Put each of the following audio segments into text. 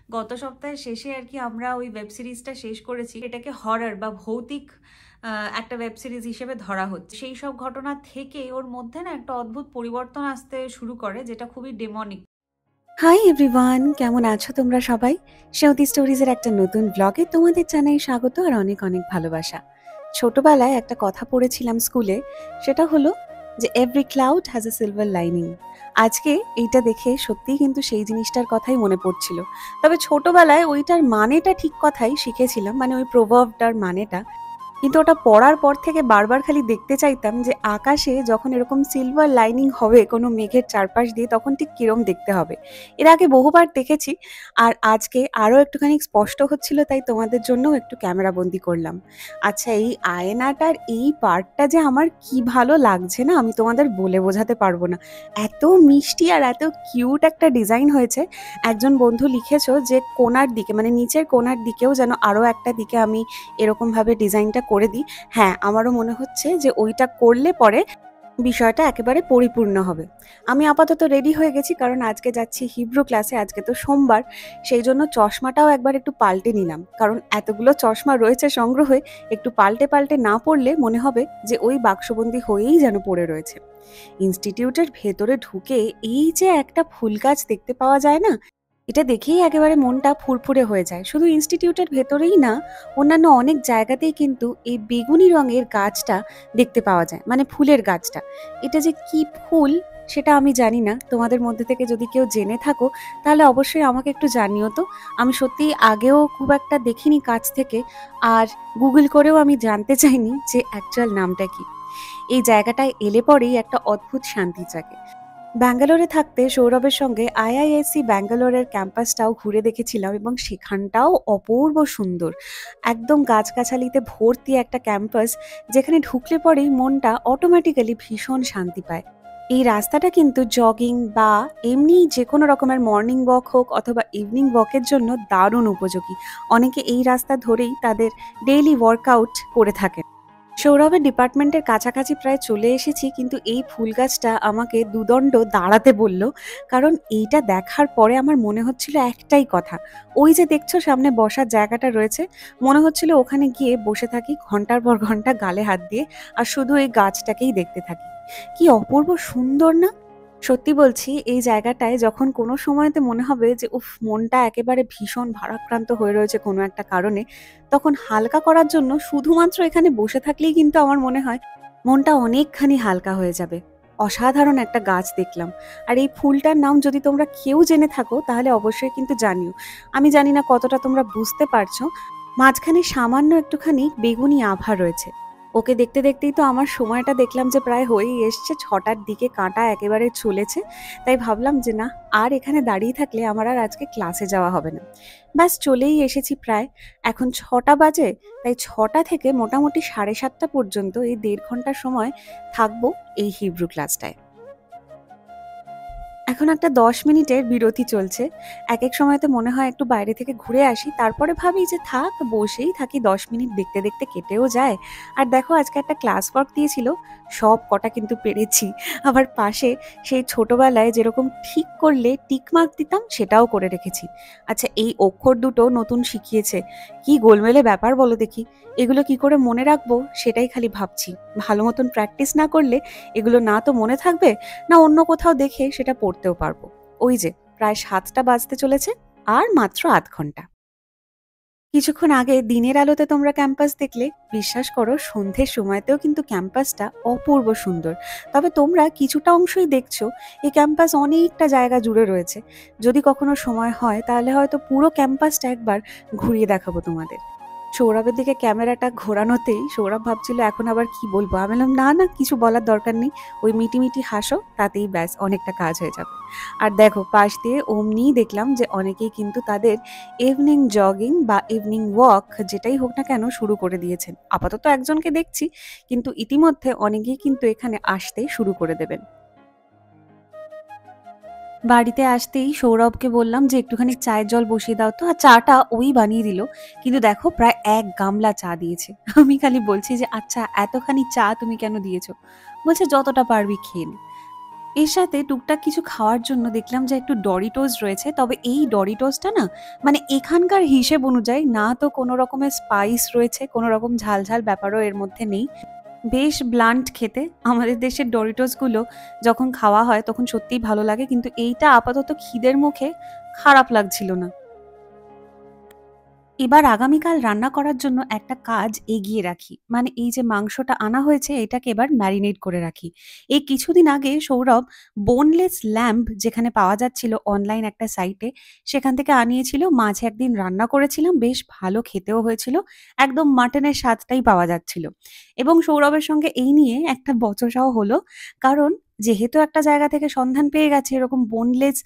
গত সপ্তাহের শেষে আর কি আমরা ওই ওয়েব সিরিজটা শেষ করেছি। এটাকে হরর বা ভৌতিক একটা ওয়েব সিরিজ হিসেবে ধরা হচ্ছে। সেই সব ঘটনা থেকে ওর মধ্যে না একটা অদ্ভুত পরিবর্তন আসতে শুরু করে, যেটা খুবই ডেমনিক। হাই এভরিওয়ান, কেমন আছো তোমরা সবাই? সেউতি স্টোরিজের একটা নতুন ব্লগে তোমাদের জানাই স্বাগত আর অনেক অনেক ভালোবাসা। ছোটবেলায় একটা কথা পড়েছিলাম স্কুলে, সেটা হলো যে every cloud has a silver lining. আজকে এইটা দেখে সত্যিই কিন্তু সেই জিনিসটার কথাই মনে পড়ছিল। তবে ছোটবেলায় ওইটার মানেটা ঠিক কথাই শিখেছিলাম, মানে ওই প্রভাবটার মানেটা। কিন্তু ওটা পড়ার পর থেকে বারবার খালি দেখতে চাইতাম যে আকাশে যখন এরকম সিলভার লাইনিং হবে কোনো মেঘের চারপাশ দিয়ে, তখন ঠিক কিরম দেখতে হবে। এর আগে বহুবার দেখেছি, আর আজকে আরো একটুখানি স্পষ্ট হচ্ছিল, তাই তোমাদের জন্য একটু ক্যামেরা বন্দি করলাম। আচ্ছা, এই আয়নাটার এই পার্টটা যে আমার কি ভালো লাগছে না, আমি তোমাদের বলে বোঝাতে পারবো না। এত মিষ্টি আর এত কিউট একটা ডিজাইন হয়েছে। একজন বন্ধু লিখেছো যে কোণার দিকে, মানে নিচের কোণার দিকেও যেন আরো একটা দিকে আমি এরকম ভাবে ডিজাইনটা করে দিই। হ্যাঁ, আমারও মনে হচ্ছে যে ওইটা করলে পরে বিষয়টা একেবারে পরিপূর্ণ হবে। আমি আপাতত রেডি হয়ে গেছি, কারণ আজকে যাচ্ছি হিব্রু ক্লাসে। আজকে তো সোমবার, সেই জন্য চশমাটাও একবার একটু পাল্টে নিলাম, কারণ এতগুলো চশমা রয়েছে সংগ্রহে, একটু পাল্টে পাল্টে না পড়লে মনে হবে যে ওই বাক্সবন্দি হয়েই যেন পড়ে রয়েছে। ইনস্টিটিউটের ভেতরে ঢুকে এই যে একটা ফুল গাছ দেখতে পাওয়া যায় না, এটা দেখেই একেবারে মনটা ফুরফুরে হয়ে যায়। শুধু ইনস্টিটিউটের ভেতরেই না, অন্যান্য অনেক জায়গাতেই কিন্তু এই বেগুনি রঙের গাছটা দেখতে পাওয়া যায়, মানে ফুলের গাছটা। এটা যে কি ফুল সেটা আমি জানি না। তোমাদের মধ্যে থেকে যদি কেউ জেনে থাকো, তাহলে অবশ্যই আমাকে একটু জানিও তো। আমি সত্যিই আগেও খুব একটা দেখিনি কাছ থেকে, আর গুগল করেও আমি জানতে চাইনি যে অ্যাকচুয়াল নামটা কি। এই জায়গাটায় এলে পরেই একটা অদ্ভুত শান্তি জাগে। ব্যাঙ্গালোরে থাকতে সৌরভের সঙ্গে আইআইএসসি ব্যাঙ্গালোরের ক্যাম্পাসটাও ঘুরে দেখেছিলাম, এবং সেখানটাও অপূর্ব সুন্দর। একদম গাছগাছালিতে ভর্তি একটা ক্যাম্পাস, যেখানে ঢুকলে পরেই মনটা অটোমেটিক্যালি ভীষণ শান্তি পায়। এই রাস্তাটা কিন্তু জগিং বা এমনি যে কোনো রকমের মর্নিং ওয়াক হোক অথবা ইভিনিং ওয়াকের জন্য দারুণ উপযোগী। অনেকে এই রাস্তা ধরেই তাদের ডেইলি ওয়ার্কআউট করে থাকেন। সৌরভের ডিপার্টমেন্টের কাছাকাছি প্রায় চলে এসেছি, কিন্তু এই ফুল গাছটা আমাকে দুদণ্ড দাঁড়াতে বলল, কারণ এইটা দেখার পরে আমার মনে হচ্ছিল একটাই কথা। ওই যে দেখছো সামনে বসার জায়গাটা রয়েছে, মনে হচ্ছিল ওখানে গিয়ে বসে থাকি ঘন্টার পর ঘন্টা গালে হাত দিয়ে, আর শুধু এই গাছটাকেই দেখতে থাকি। কি অপূর্ব সুন্দর না? সত্যি বলছি, এই জায়গাটায় যখন কোনো সময়তে মনে হবে যে উফ, মনটা একেবারে ভীষণ ভারাক্রান্ত হয়ে রয়েছে কোনো একটা কারণে, তখন হালকা করার জন্য শুধুমাত্র এখানে বসে থাকলেই কিন্তু আমার মনে হয় মনটা অনেকখানি হালকা হয়ে যাবে। অসাধারণ একটা গাছ দেখলাম। আর এই ফুলটার নাম যদি তোমরা কেউ জেনে থাকো, তাহলে অবশ্যই কিন্তু জানিও। আমি জানি না কতটা তোমরা বুঝতে পারছো। মাঝখানে সামান্য একটুখানি বেগুনি আভা রয়েছে। ওকে দেখতে দেখতেই তো আমার সময়টা দেখলাম যে প্রায় হয়েই এসছে, 6টার দিকে কাঁটা একেবারে চলেছে। তাই ভাবলাম যে না, আর এখানে দাঁড়িয়ে থাকলে আমার আর আজকে ক্লাসে যাওয়া হবে না। ব্যাস চলেই এসেছি প্রায়। এখন 6টা বাজে, তাই 6টা থেকে মোটামুটি 7:30 পর্যন্ত এই 1.5 ঘন্টার সময় থাকবো এই হিব্রু ক্লাসটায়। এখন একটা 10 মিনিটের বিরতি চলছে। একেক সময়তে মনে হয় একটু বাইরে থেকে ঘুরে আসি, তারপরে ভাবি যে থাক, বসেই থাকি, 10 মিনিট দেখতে দেখতে কেটেও যায়। আর দেখো, আজকে একটা ক্লাস ওয়ার্ক দিয়েছিল, সব কটা কিন্তু পেরেছি। আবার পাশে সেই ছোটবেলায় যেরকম ঠিক করলে টিক মার্ক দিতাম, সেটাও করে রেখেছি। আচ্ছা, এই অক্ষর দুটো নতুন শিখিয়েছে, কি গোলমেলে ব্যাপার বলো দেখি। এগুলো কি করে মনে রাখবো সেটাই খালি ভাবছি। ভালো মতন প্র্যাকটিস না করলে এগুলো না তো মনে থাকবে, না অন্য কোথাও দেখে সেটা পড়তেও পারবো। ওই যে প্রায় 7টা বাজতে চলেছে, আর মাত্র আধ ঘন্টা। কিছুক্ষণ আগে দিনের আলোতে তোমরা ক্যাম্পাস দেখলে, বিশ্বাস করো সন্ধ্যের সময়তেও কিন্তু ক্যাম্পাসটা অপূর্ব সুন্দর। তবে তোমরা কিছুটা অংশই দেখছো, এই ক্যাম্পাস অনেকটা জায়গা জুড়ে রয়েছে। যদি কখনো সময় হয় তাহলে হয়তো পুরো ক্যাম্পাসটা একবার ঘুরিয়ে দেখাবো তোমাদের। সৌরভের দিকে ক্যামেরাটা ঘোরানোতেই সৌরভ ভাবছিল এখন আবার কি বলবো। আমি বললাম না না, কিছু বলার দরকার নেই, ওই মিটিমিটি হাসো, তাতেই ব্যাস অনেকটা কাজ হয়ে যাবে। আর দেখো, পাশ দিয়ে অমনিই দেখলাম যে অনেকেই কিন্তু তাদের ইভিনিং জগিং বা ইভিনিং ওয়াক যেটাই হোক না কেন শুরু করে দিয়েছেন। আপাতত একজনকে দেখছি, কিন্তু ইতিমধ্যে অনেকেই কিন্তু এখানে আসতে শুরু করে দেবেন। বাড়িতে আসতেই সৌরভকে বললাম যে একটুখানি চায়ের জল বসিয়ে দাও তো, আর চাটা ওই বানিয়ে দিল। কিন্তু দেখো, প্রায় 1 গামলা চা দিয়েছে। আমি খালি বলছি যে আচ্ছা, এতখানি চা তুমি কেন দিয়েছো? বলছে যতটা পারবি খেয়ে নে। এর সাথে টুকটাক কিছু খাওয়ার জন্য দেখলাম যে একটু ডরিটোস রয়েছে, তবে এই ডরিটোসটা না মানে এখানকার হিসেব অনুযায়ী না তো কোনো রকমের স্পাইস রয়েছে, কোনো রকম ঝাল ঝাল ব্যাপারও এর মধ্যে নেই, বেশ ব্লান্ট খেতে। আমাদের দেশের ডরিটোসগুলো যখন খাওয়া হয় তখন সত্যিই ভালো লাগে, কিন্তু এইটা আপাতত খিদের মুখে খারাপ লাগছিল না। এবার আগামীকাল রান্না করার জন্য একটা কাজ এগিয়ে রাখি, মানে এই যে মাংসটা আনা হয়েছে এটাকে এবার ম্যারিনেট করে রাখি। এই কিছুদিন আগে সৌরভ বোনলেস ল্যাম্ব যেখানে পাওয়া যাচ্ছিল অনলাইন একটা সাইটে, সেখান থেকে আনিয়েছিল। মাঝে একদিন রান্না করেছিলাম, বেশ ভালো খেতেও হয়েছিল, একদম মাটনের স্বাদটাই পাওয়া যাচ্ছিল। এবং সৌরভের সঙ্গে এই নিয়ে একটা বচসাও হলো, কারণ যেহেতু একটা জায়গা থেকে সন্ধান পেয়ে গেছে এরকম বোনলেস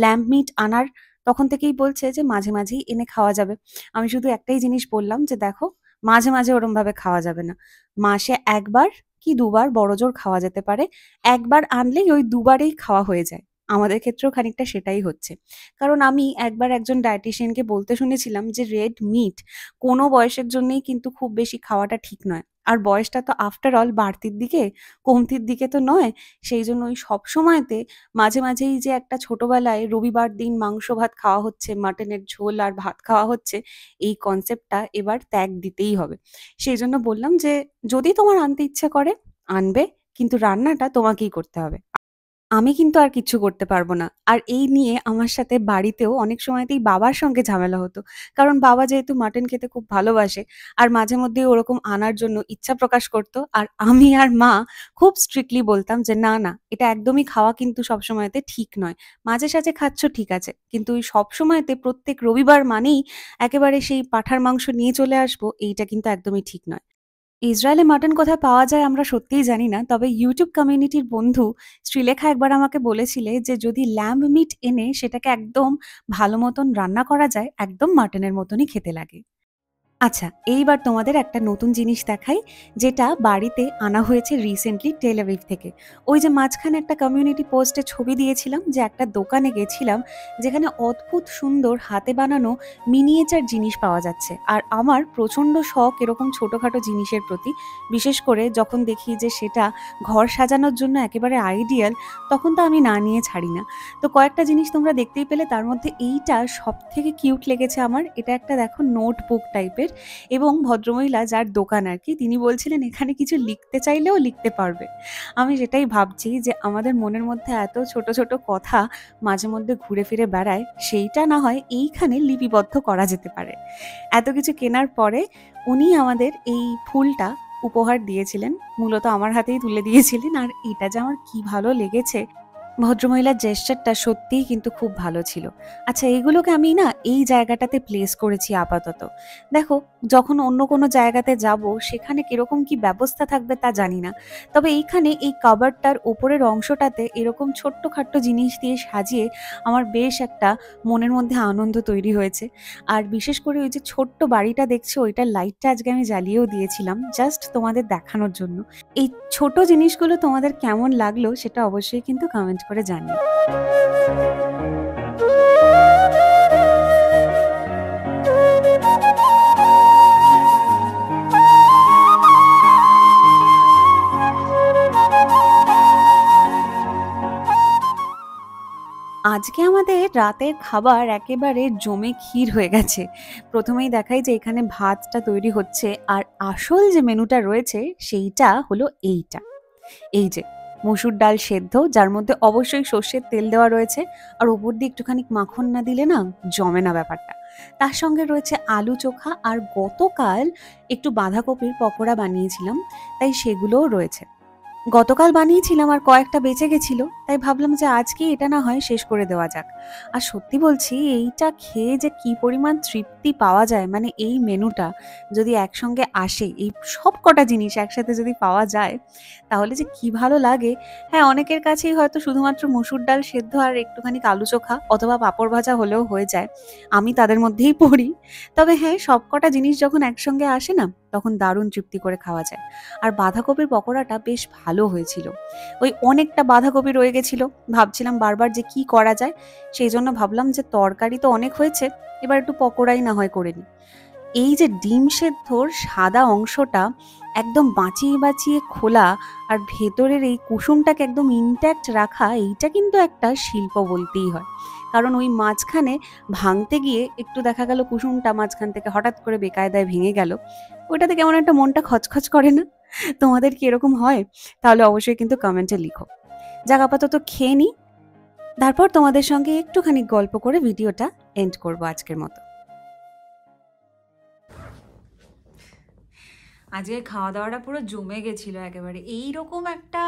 ল্যাম্ব মিট আনার, তখন থেকেই বলছে যে মাঝে মাঝেই এনে খাওয়া যাবে। আমি শুধু একটাই জিনিস বললাম যে দেখো, মাঝে মাঝে ওরম ভাবে খাওয়া যাবে না, মাসে একবার কি দুবার বড়জোর খাওয়া যেতে পারে। একবার আনলেই ওই দুবারেই খাওয়া হয়ে যায়। আমাদের ক্ষেত্রেও খানিকটা সেটাই হচ্ছে। কারণ আমি একবার একজন ডায়েটিশিয়ানকে বলতে শুনেছিলাম যে রেড মিট কোনো বয়সের জন্যই কিন্তু খুব বেশি খাওয়াটা ঠিক নয়। আর বয়সটা তো আফটার অল বাড়তির দিকে, কমতির দিকে তো নয়। সেই জন্য ওই সব সময়তে মাঝে মাঝেই যে একটা ছোটবেলায় রবিবার দিন মাংস ভাত খাওয়া হচ্ছে, মাটনের ঝোল আর ভাত খাওয়া হচ্ছে, এই কনসেপ্টটা এবার ত্যাগ দিতেই হবে। সেই জন্য বললাম যে যদি তোমার আনতে ইচ্ছে করে আনবে, কিন্তু রান্নাটা তোমাকেই করতে হবে, আমি কিন্তু আর কিচ্ছু করতে পারবো না। আর এই নিয়ে আমার সাথে বাড়িতেও অনেক সময়তেই বাবার সঙ্গে ঝামেলা হতো। কারণ বাবা যেহেতু মাটন খেতে খুব ভালোবাসে আর মাঝে মধ্যেই ওরকম আনার জন্য ইচ্ছা প্রকাশ করত। আর আমি আর মা খুব স্ট্রিক্টলি বলতাম যে, "না, না, এটা একদমই খাওয়া কিন্তু সবসময়তে ঠিক নয়। মাঝে সাঝে খাচ্ছ ঠিক আছে। কিন্তু ওই সবসময়তে প্রত্যেক রবিবার মানেই একেবারে সেই পাঁঠার মাংস নিয়ে চলে আসবো, এইটা কিন্তু একদমই ঠিক নয়।" ইসরায়েলে মাটন কোথায় পাওয়া যায় আমরা সত্যিই জানি না। তবে ইউটিউব কমিউনিটির বন্ধু শ্রীলেখা একবার আমাকে বলেছিলে যে যদি ল্যাম্ব মিট এনে সেটাকে একদম ভালো মতন রান্না করা যায়, একদম মাটনের মতনই খেতে লাগে। আচ্ছা, এইবার তোমাদের একটা নতুন জিনিস দেখাই, যেটা বাড়িতে আনা হয়েছে রিসেন্টলি টেল আভিভ থেকে। ওই যে মাঝখানে একটা কমিউনিটি পোস্টে ছবি দিয়েছিলাম যে একটা দোকানে গেছিলাম যেখানে অদ্ভুত সুন্দর হাতে বানানো মিনিয়েচার জিনিস পাওয়া যাচ্ছে। আর আমার প্রচণ্ড শখ এরকম ছোটোখাটো জিনিসের প্রতি, বিশেষ করে যখন দেখি যে সেটা ঘর সাজানোর জন্য একেবারে আইডিয়াল, তখন তো আমি না নিয়ে ছাড়ি না। তো কয়েকটা জিনিস তোমরা দেখতেই পেলে, তার মধ্যে এইটা সবথেকে কিউট লেগেছে আমার। এটা একটা দেখো নোটবুক টাইপের, এবং ভদ্রমহিলা যার দোকান আর কি, তিনি বলছিলেন এখানে কিছু লিখতে চাইলেও লিখতে পারবে। আমি সেটাই ভাবছি যে আমাদের মনের মধ্যে এত ছোট ছোট কথা মাঝে মধ্যে ঘুরে ফিরে বেড়ায়, সেইটা না হয় এইখানে লিপিবদ্ধ করা যেতে পারে। এত কিছু কেনার পরে উনি আমাদের এই ফুলটা উপহার দিয়েছিলেন, মূলত আমার হাতেই তুলে দিয়েছিলেন। আর এটা যে আমার কি ভালো লেগেছে, ভদ্রমহিলার জেস্চারটা সত্যিই কিন্তু খুব ভালো ছিল। আচ্ছা, এগুলোকে আমি না এই জায়গাটাতে প্লেস করেছি আপাতত। দেখো, যখন অন্য কোনো জায়গাতে যাব সেখানে কিরকম কি ব্যবস্থা থাকবে তা জানি না। তবে এইখানে এই কাবার্ডটার ওপরের অংশটাতে এরকম ছোট্টখাট্ট জিনিস দিয়ে সাজিয়ে আমার বেশ একটা মনের মধ্যে আনন্দ তৈরি হয়েছে। আর বিশেষ করে ওই যে ছোট্ট বাড়িটা দেখছো, ওইটার লাইটটা আজকে আমি জ্বালিয়েও দিয়েছিলাম জাস্ট তোমাদের দেখানোর জন্য। এই ছোট জিনিসগুলো তোমাদের কেমন লাগলো সেটা অবশ্যই কিন্তু কমেন্ট করে জানিও। আজকে আমাদের রাতের খাবার একেবারে জমে ক্ষীর হয়ে গেছে। প্রথমেই দেখাই যে এখানে ভাতটা তৈরি হচ্ছে, আর আসল যে মেনুটা রয়েছে সেইটা হলো এইটা। এই যে মসুর ডাল সেদ্ধ, যার মধ্যে অবশ্যই সর্ষের তেল দেওয়া রয়েছে, আর ওপর দিয়ে একটুখানি মাখন না দিলে না জমে না ব্যাপারটা। তার সঙ্গে রয়েছে আলু চোখা, আর গতকাল একটু বাঁধাকপির পকোড়া বানিয়েছিলাম, তাই সেগুলোও রয়েছে। গতকাল বানিয়েছিলাম আর কয়েকটা বেঁচে গেছিল, তাই ভাবলাম যে আজকে এটা না হয় শেষ করে দেওয়া যাক। আর সত্যি বলছি, এইটা খেয়ে যে কি পরিমাণ তৃপ্তি পাওয়া যায়, মানে এই মেনুটা যদি একসঙ্গে আসে, এই সব কটা জিনিস একসাথে যদি পাওয়া যায়, তাহলে যে কি ভালো লাগে। হ্যাঁ, অনেকের কাছেই হয়তো শুধুমাত্র মসুর ডাল সেদ্ধ আর একটুখানি আলু চোখা অথবা পাঁপড় ভাজা হলেও হয়ে যায়, আমি তাদের মধ্যেই পড়ি। তবে হ্যাঁ, সব কটা জিনিস যখন একসঙ্গে আসে না, তখন দারুণ তৃপ্তি করে খাওয়া যায়। আর বাঁধাকপির পকোড়াটা বেশ ভালো হয়েছিল। ওই অনেকটা বাঁধাকপি রয়ে গেছিল, ভাবছিলাম বারবার যে কি করা যায়, সেই জন্য ভাবলাম যে তরকারি তো অনেক হয়েছে, এবার একটু পকোড়াই না হয় করে নিই। এই যে ডিম সেদ্ধর সাদা অংশটা একদম বাঁচিয়ে বাঁচিয়ে খোলা আর ভেতরের এই কুসুমটাকে একদম ইনট্যাক্ট রাখা, এইটা কিন্তু একটা শিল্প বলতেই হয়। কারণ ওই মাঝখানে ভাঙতে গিয়ে একটু দেখা গেল কুসুমটা মাঝখান থেকে হঠাৎ করে বেকায়দায় ভেঙে গেল, ওইটাতে কেমন একটা মনটা খচখচ করে না? তোমাদের কি এরকম হয়? তাহলে অবশ্যই কিন্তু কমেন্টে লিখো। যাক, আপাতত খেয়ে নিই, তারপর তোমাদের সঙ্গে একটুখানি গল্প করে ভিডিওটা এন্ড করবো আজকের মতো। আজকে খাওয়া দাওয়াটা পুরো জমে গেছিল একেবারে। এইরকম একটা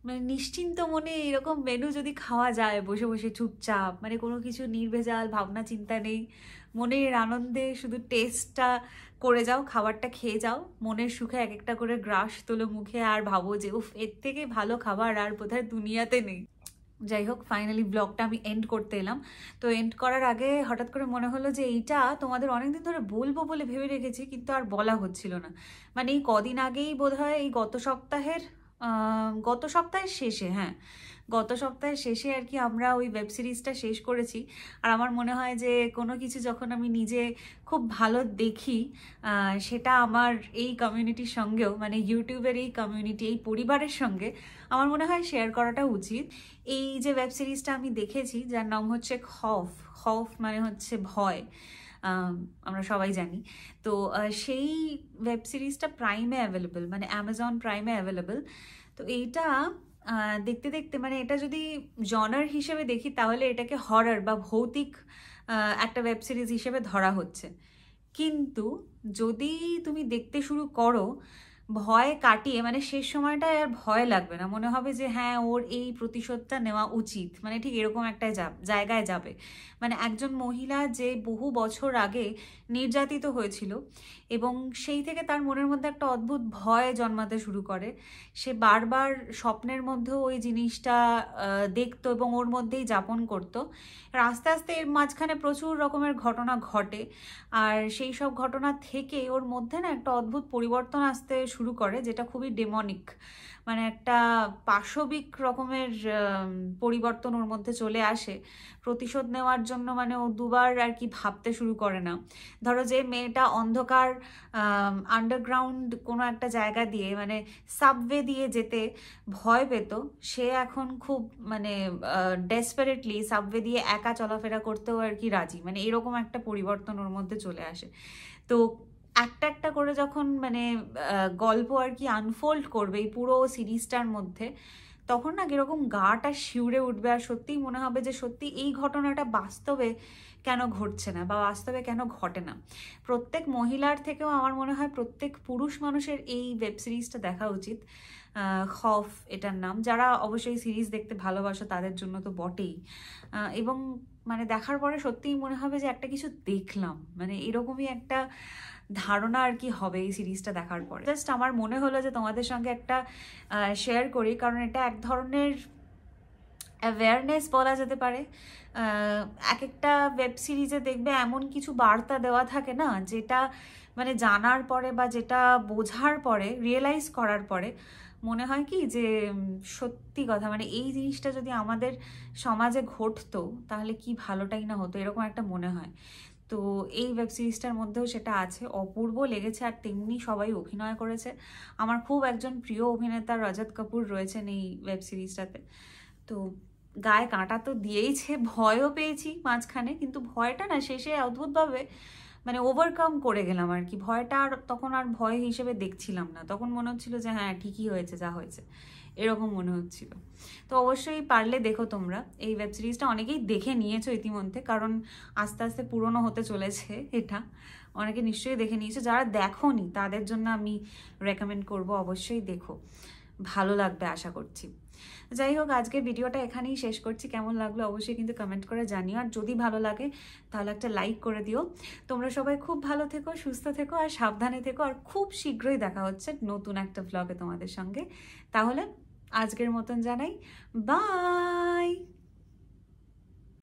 মানে নিশ্চিন্ত মনে এরকম মেনু যদি খাওয়া যায় বসে বসে চুপচাপ, মানে কোনো কিছু নির্ভেজাল ভাবনা চিন্তা নেই, মনের আনন্দে শুধু টেস্টটা করে যাও, খাবারটা খেয়ে যাও, মনের সুখে এক একটা করে গ্রাস তোলো মুখে আর ভাবো যে উফ, এর থেকে ভালো খাবার আর বোধহয় দুনিয়াতে নেই। যাই হোক, ফাইনালি ব্লগটা আমি এন্ড করতে এলাম। তো এন্ড করার আগে হঠাৎ করে মনে হলো যে এইটা তোমাদের অনেকদিন ধরে বলবো বলে ভেবে রেখেছি, কিন্তু আর বলা হচ্ছিল না। মানে এই কদিন আগেই বোধহয় এই গত সপ্তাহের শেষে, হ্যাঁ গত সপ্তাহের শেষে আর কি আমরা ওই ওয়েব সিরিজটা শেষ করেছি। আর আমার মনে হয় যে কোনো কিছু যখন আমি নিজে খুব ভালো দেখি, সেটা আমার এই কমিউনিটির সঙ্গেও, মানে ইউটিউবের এই কমিউনিটি, এই পরিবারের সঙ্গে আমার মনে হয় শেয়ার করাটা উচিত। এই যে ওয়েব সিরিজটা আমি দেখেছি, যার নাম হচ্ছে খৌফ মানে হচ্ছে ভয়, আমরা সবাই জানি। তো সেই ওয়েব সিরিজটা প্রাইমে অ্যাভেলেবল, মানে অ্যামাজন প্রাইমে অ্যাভেলেবল। তো এইটা দেখতে দেখতে, মানে এটা যদি জনার হিসেবে দেখি তাহলে এটাকে হরর বা ভৌতিক একটা ওয়েব সিরিজ হিসেবে ধরা হচ্ছে। কিন্তু যদি তুমি দেখতে শুরু করো, ভয় কাটিয়ে, মানে শেষ সময়টায় আর ভয় লাগবে না, মনে হবে যে হ্যাঁ ওর এই প্রতিশোধটা নেওয়া উচিত, মানে ঠিক এরকম একটা জায়গায় যাবে। মানে একজন মহিলা যে বহু বছর আগে নির্যাতিত হয়েছিল এবং সেই থেকে তার মনের মধ্যে একটা অদ্ভুত ভয় জন্মাতে শুরু করে। সে বারবার স্বপ্নের মধ্যেও ওই জিনিসটা দেখতো এবং ওর মধ্যেই যাপন করতো। আস্তে আস্তে এর মাঝখানে প্রচুর রকমের ঘটনা ঘটে, আর সেই সব ঘটনা থেকে ওর মধ্যে না একটা অদ্ভুত পরিবর্তন আসতে শুরু করে, যেটা খুবই ডেমনিক, মানে একটা পাশবিক রকমের পরিবর্তন ওর মধ্যে চলে আসে। প্রতিশোধ নেওয়ার জন্য মানে ও দুবার আর কি ভাবতে শুরু করে না। ধরো যে মেয়েটা অন্ধকার আন্ডারগ্রাউন্ড কোনো একটা জায়গা দিয়ে, মানে সাবওয়ে দিয়ে যেতে ভয় পেত, সে এখন খুব মানে ডেসপারেটলি সাবওয়ে দিয়ে একা চলাফেরা করতেও আর কি রাজি, মানে এরকম একটা পরিবর্তন ওর মধ্যে চলে আসে। তো একটা একটা করে যখন মানে গল্প আর কি আনফোল্ড করবে এই পুরো সিরিজটার মধ্যে, তখন না কিরকম গাটা শিউরে উঠবে আর সত্যিই মনে হবে যে সত্যি এই ঘটনাটা বাস্তবে কেন ঘটছে না বা বাস্তবে কেন ঘটে না। প্রত্যেক মহিলার থেকেও আমার মনে হয় প্রত্যেক পুরুষ মানুষের এই ওয়েব সিরিজটা দেখা উচিত। খৌফ এটার নাম। যারা অবশ্যই সিরিজ দেখতে ভালোবাসো তাদের জন্য তো বটেই, এবং মানে দেখার পরে সত্যিই মনে হবে যে একটা কিছু দেখলাম, মানে এরকমই একটা ধারণা আর কি হবে এই সিরিজটা দেখার পরে। জাস্ট আমার মনে হলো যে তোমাদের সঙ্গে একটা শেয়ার করি, কারণ এটা এক ধরনের অ্যাওয়ারনেস বলা যেতে পারে। এক একটা ওয়েব সিরিজে দেখবে এমন কিছু বার্তা দেওয়া থাকে না, যেটা মানে জানার পরে বা যেটা বোঝার পরে, রিয়েলাইজ করার পরে মনে হয় কি যে সত্যি কথা, মানে এই জিনিসটা যদি আমাদের সমাজে ঘটতো তাহলে কি ভালোটাই না হতো, এরকম একটা মনে হয়। তো এই ওয়েব সিরিজটার মধ্যেও সেটা আছে, অপূর্ব লেগেছে। আর তেমনি সবাই অভিনয় করেছে। আমার খুব একজন প্রিয় অভিনেতা রজত কাপুর রয়েছেন এই ওয়েব সিরিজটাতে। তো গায়ে কাঁটা তো দিয়েইছে, ভয়ও পেয়েছি মাঝখানে, কিন্তু ভয়টা না শেষে অদ্ভুতভাবে মানে ওভারকাম করে গেলাম আর কি। ভয়টা আর তখন আর ভয় হিসেবে দেখছিলাম না, তখন মনে হচ্ছিল যে হ্যাঁ ঠিকই হয়েছে যা হয়েছে, এরকম মনে হচ্ছিল। তো অবশ্যই পারলে দেখো তোমরা এই ওয়েব সিরিজটা। অনেকেই দেখে নিয়েছো ইতিমধ্যে, কারণ আস্তে আস্তে পুরনো হতে চলেছে এটা, অনেকে নিশ্চয়ই দেখে নিয়েছো। যারা দেখোনি তাদের জন্য আমি রেকমেন্ড করব, অবশ্যই দেখো, ভালো লাগবে আশা করছি। যাই হোক, আজকের ভিডিওটা এখানেই শেষ করছি। কেমন লাগলো অবশ্যই কিন্তু কমেন্ট করে জানিও, আর যদি ভালো লাগে তাহলে একটা লাইক করে দিও। তোমরা সবাই খুব ভালো থেকো, সুস্থ থেকো আর সাবধানে থেকো, আর খুব শীঘ্রই দেখা হচ্ছে নতুন একটা ব্লগে তোমাদের সঙ্গে। তাহলে আজকের মতন জানাই বাই।